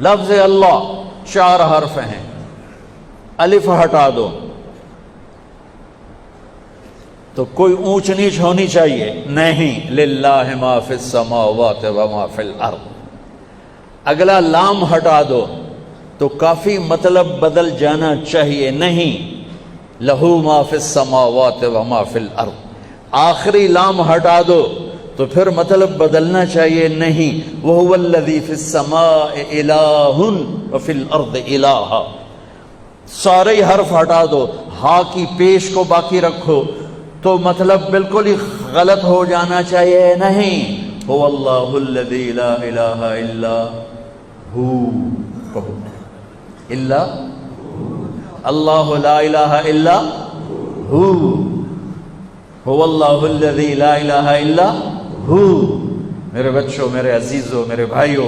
لفظ اللہ 4 حرف ہیں، الف ہٹا دو تو کوئی اونچ نیچ ہونی چاہیے نہیں، للہ ما فی السماوات و ما فی الارض۔ اگلا لام ہٹا دو تو کافی مطلب بدل جانا چاہیے نہیں، لہو ما فی السماوات و ما فی الارض۔ آخری لام ہٹا دو تو پھر مطلب بدلنا چاہیے نہیں، وَهُوَ الَّذِي فِي السَّمَاءِ إِلَٰهٌ وَفِي الْأَرْضِ إِلَٰهٌ۔ سارے حرف ہٹا دو، ہا کی پیش کو باقی رکھو تو مطلب بالکل ہی غلط ہو جانا چاہیے نہیں، هُوَ اللَّهُ الَّذِي لَا إِلَٰهَ إِلَّا هُوَ، کہو الا اللہ لا الہ الا ہو، هو اللہ الذی لا الہ الا ہو۔ میرے بچوں، میرے عزیزوں، میرے بھائیوں،